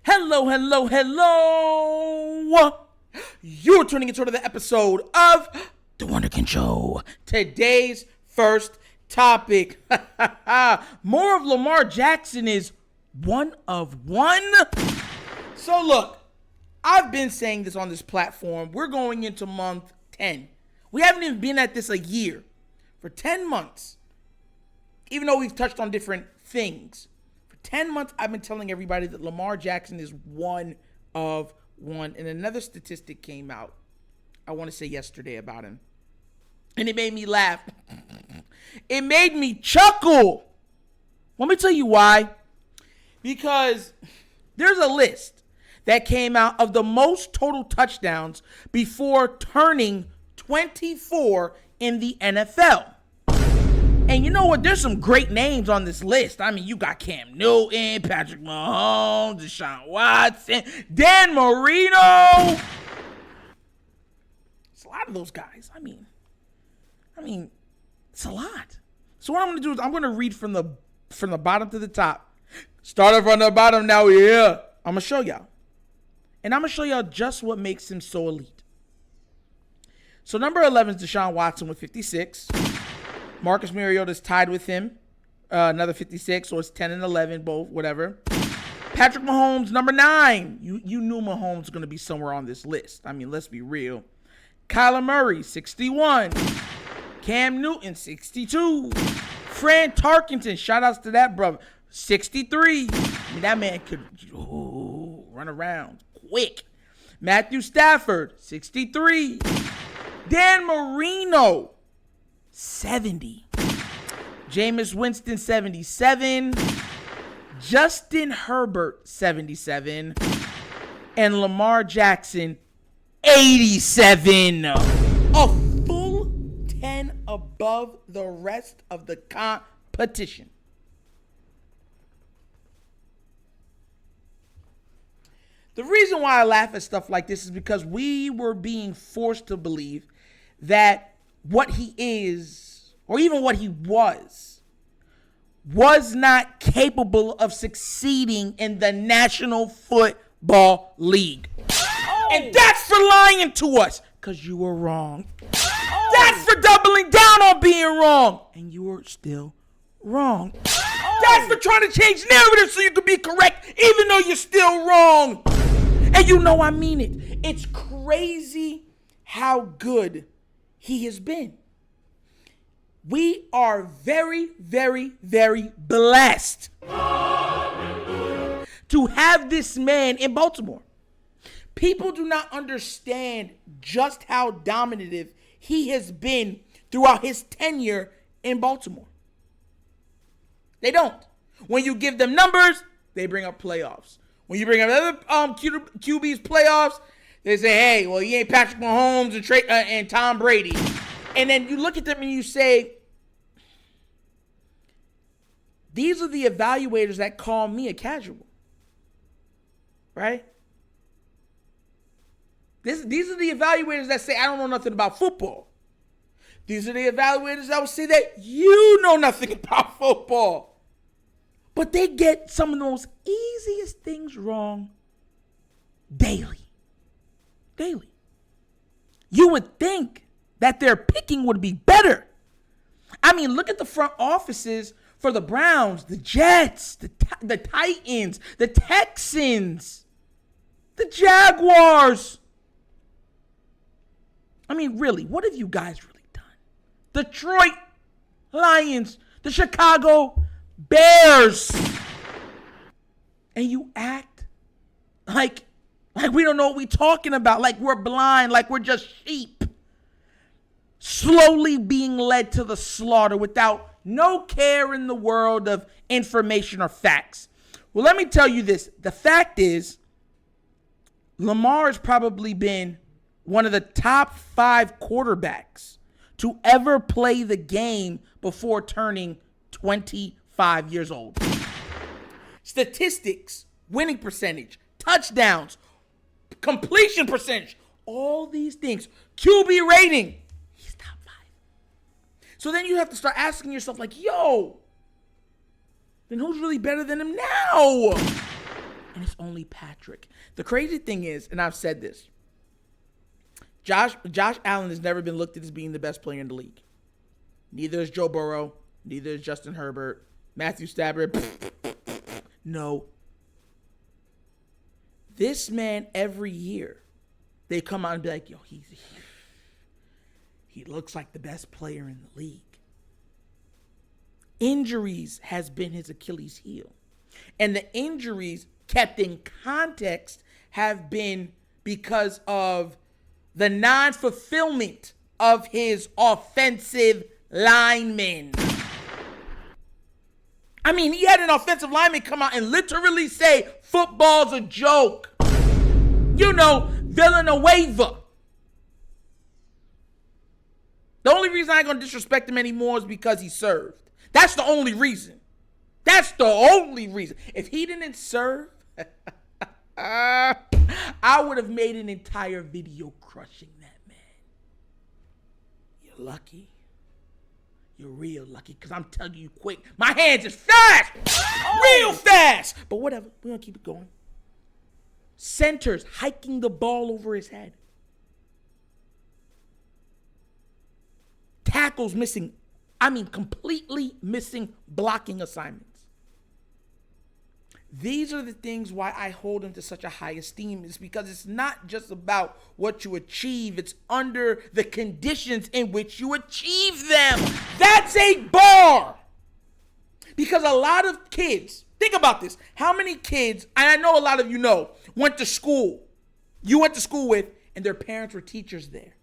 Hello, hello, hello. You're tuning into another episode of The Wunderkind Show. Today's first topic. More of Lamar Jackson is one of one. So look, I've been saying this on this platform. We're going into month 10. We haven't even been at this a year. For 10 months, even though we've touched on different things, 10 months, I've been telling everybody that Lamar Jackson is one of one. And another statistic came out, I want to say yesterday, about him. And it made me laugh. It made me chuckle. Let me tell you why. Because there's a list that came out of the most total touchdowns before turning 24 in the NFL. And you know what? There's some great names on this list. I mean, you got Cam Newton, Patrick Mahomes, Deshaun Watson, Dan Marino. It's a lot of those guys. I mean, it's a lot. So what I'm going to do is I'm going to read from the bottom to the top. Starting from the bottom now, yeah. I'm going to show y'all. And I'm going to show y'all just what makes him so elite. So number 11 is Deshaun Watson with 56. Marcus Mariota's tied with him, another 56, so it's 10 and 11, both, whatever. Patrick Mahomes, number 9. You knew Mahomes was going to be somewhere on this list. I mean, let's be real. Kyler Murray, 61. Cam Newton, 62. Fran Tarkenton, shout outs to that brother, 63. I mean, that man could run around quick. Matthew Stafford, 63. Dan Marino, 70. Jameis Winston, 77. Justin Herbert, 77. And Lamar Jackson, 87. A full 10 above the rest of the competition. The reason why I laugh at stuff like this is because we were being forced to believe that what he is, or even what he was not capable of succeeding in the National Football League. Oh. And that's for lying to us, because you were wrong. Oh. That's for doubling down on being wrong, and you were still wrong. Oh. That's for trying to change narrative so you can be correct, even though you're still wrong. And you know I mean it. It's crazy how good he has been. We are very, very, very blessed to have this man in Baltimore. People do not understand just how dominative he has been throughout his tenure in Baltimore. They don't. When you give them numbers, they bring up playoffs. When you bring up other QB's playoffs, they say, hey, well, he ain't Patrick Mahomes and Tom Brady. And then you look at them and you say, these are the evaluators that call me a casual. Right? These are the evaluators that say, I don't know nothing about football. These are the evaluators that will say that you know nothing about football. But they get some of the most easiest things wrong daily. You would think that their picking would be better. I mean, look at the front offices for the Browns, the Jets, the Titans, the Texans, the Jaguars. I mean, really, what have you guys really done? Detroit Lions, the Chicago Bears. And you act like we don't know what we're talking about, like we're blind, like we're just sheep, slowly being led to the slaughter without no care in the world of information or facts. Well, let me tell you this. The fact is, Lamar has probably been one of the top 5 quarterbacks to ever play the game before turning 25 years old. Statistics, winning percentage, touchdowns, completion percentage, all these things. QB rating, he's top 5. So then you have to start asking yourself, like, yo, then who's really better than him now? And it's only Patrick. The crazy thing is, and I've said this, Josh Allen has never been looked at as being the best player in the league. Neither is Joe Burrow. Neither is Justin Herbert. Matthew Stafford. No. This man, every year, they come out and be like, yo, he looks like the best player in the league. Injuries has been his Achilles heel. And the injuries, kept in context, have been because of the non-fulfillment of his offensive linemen. I mean, he had an offensive lineman come out and literally say, football's a joke. You know, Villanueva. The only reason I ain't gonna disrespect him anymore is because he served. That's the only reason. That's the only reason. If he didn't serve, I would have made an entire video crushing that man. You're lucky. You're real lucky, because I'm telling you quick. My hands is fast. Real fast. But whatever. We're going to keep it going. Centers hiking the ball over his head. Tackles missing. I mean, completely missing blocking assignments. These are the things why I hold him to such a high esteem. It's because it's not just about what you achieve. It's under the conditions in which you achieve them. That's a bar. Because a lot of kids, think about this. How many kids, and I know a lot of you know, went to school. You went to school with, and their parents were teachers there.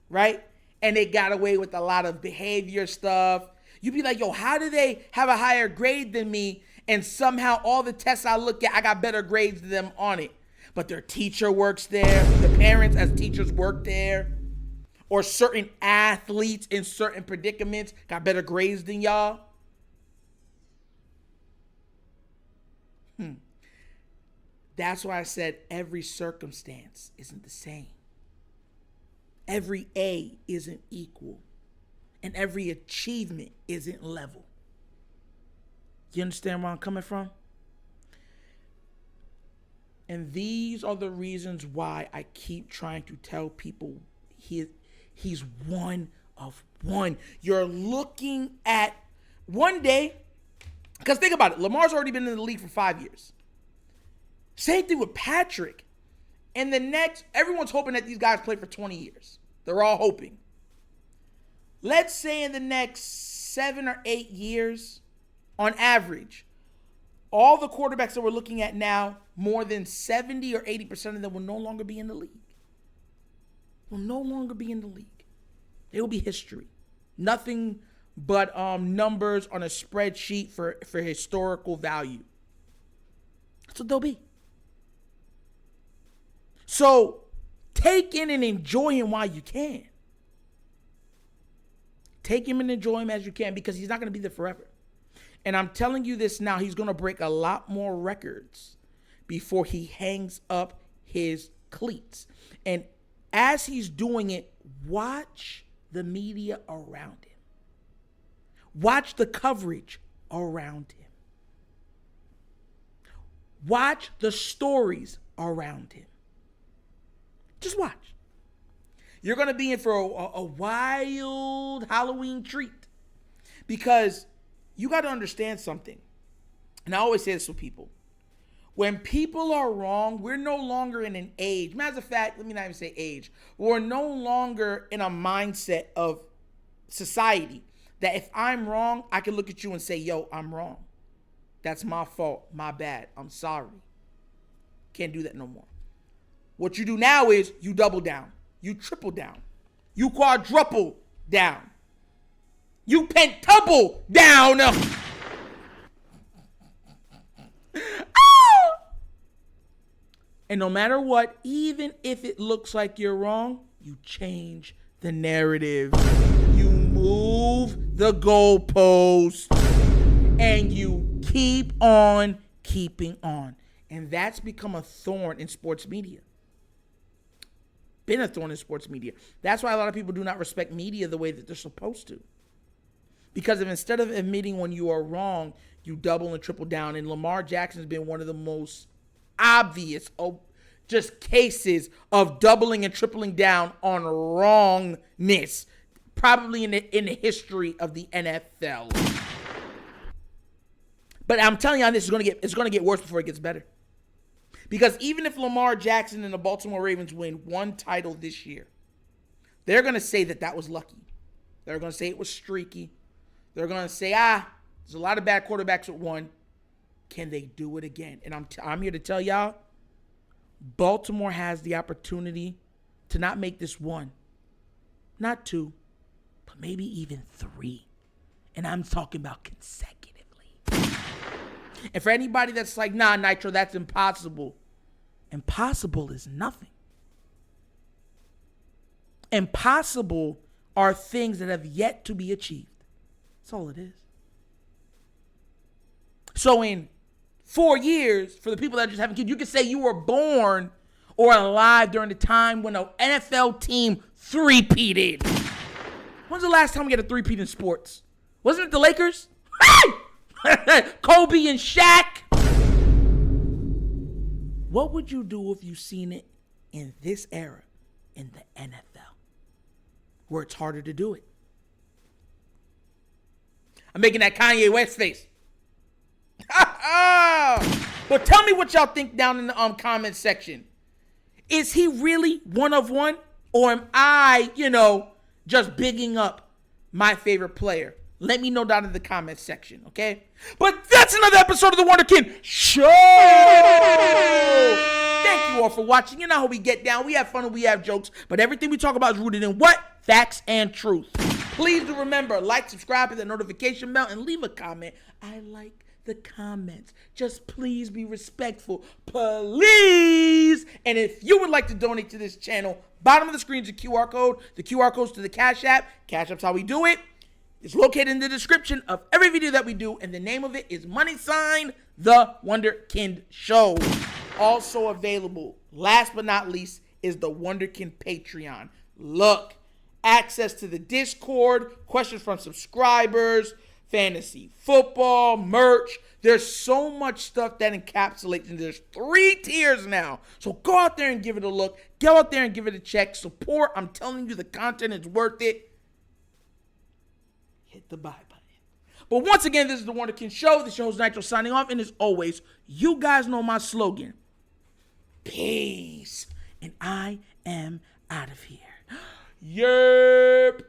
Right? And they got away with a lot of behavior stuff. You'd be like, yo, how do they have a higher grade than me? And somehow all the tests I look at, I got better grades than them on it. But their teacher works there. The parents as teachers work there. Or certain athletes in certain predicaments got better grades than y'all. That's why I said every circumstance isn't the same. Every A isn't equal. And every achievement isn't level. You understand where I'm coming from? And these are the reasons why I keep trying to tell people he's one of one. You're looking at one day, because think about it, Lamar's already been in the league for 5 years. Same thing with Patrick. And the next, everyone's hoping that these guys play for 20 years. They're all hoping. Let's say in the next 7 or 8 years, on average, all the quarterbacks that we're looking at now, more than 70 or 80% of them will no longer be in the league. Will no longer be in the league. They will be history. Nothing but numbers on a spreadsheet for historical value. That's what they'll be. So take in and enjoy him while you can. Take him and enjoy him as you can, because he's not going to be there forever. And I'm telling you this now, he's going to break a lot more records before he hangs up his cleats. And as he's doing it, watch the media around him. Watch the coverage around him. Watch the stories around him. Just watch. You're going to be in for a wild Halloween treat, because you got to understand something. And I always say this with people. When people are wrong, we're no longer in an age. Matter of fact, let me not even say age. We're no longer in a mindset of society that if I'm wrong, I can look at you and say, yo, I'm wrong. That's my fault. My bad. I'm sorry. Can't do that no more. What you do now is you double down. You triple down. You quadruple down. You pentuple down. And no matter what, even if it looks like you're wrong, you change the narrative. You move the goalpost. And you keep on keeping on. And that's become a thorn in sports media. Been a thorn in sports media. That's why a lot of people do not respect media the way that they're supposed to. Because if instead of admitting when you are wrong, you double and triple down. And Lamar Jackson has been one of the most obvious, just cases of doubling and tripling down on wrongness, probably in the history of the NFL. But I'm telling you, it's gonna get worse before it gets better. Because even if Lamar Jackson and the Baltimore Ravens win one title this year, they're gonna say that was lucky. They're gonna say it was streaky. They're gonna say, there's a lot of bad quarterbacks with one. Can they do it again? And I'm here to tell y'all, Baltimore has the opportunity to not make this one, not two, but maybe even three. And I'm talking about consecutively. And for anybody that's like, nah, Nitro, that's impossible. Impossible is nothing. Impossible are things that have yet to be achieved. That's all it is. So in 4 years, for the people that just haven't kids, you can say you were born or alive during the time when an NFL team three-peated. When's the last time we had a three-peat in sports? Wasn't it the Lakers? Kobe and Shaq. What would you do if you seen it in this era in the NFL, where it's harder to do it? I'm making that Kanye West face. Well, tell me what y'all think down in the comment section. Is he really one of one? Or am I, just bigging up my favorite player? Let me know down in the comment section, okay? But that's another episode of The Wunderkind Show! Thank you all for watching. You know how we get down. We have fun and we have jokes. But everything we talk about is rooted in what? Facts and truth. Please do remember, like, subscribe, hit the notification bell, and leave a comment. I like the comments. Just please be respectful. Please! And if you would like to donate to this channel, bottom of the screen is a QR code. The QR code's to the Cash App. Cash App's how we do it. It's located in the description of every video that we do, and the name of it is The Wunderkind Show. Also available, last but not least, is the Wunderkind Patreon. Look, access to the Discord, questions from subscribers, fantasy football, merch. There's so much stuff that encapsulates, and there's 3 tiers now. So go out there and give it a look. Go out there and give it a check. Support. I'm telling you, the content is worth it. Hit the buy button. But once again, this is the Wunderkind Show. The show's Nitro signing off. And as always, you guys know my slogan. Peace. And I am out of here. Yerp.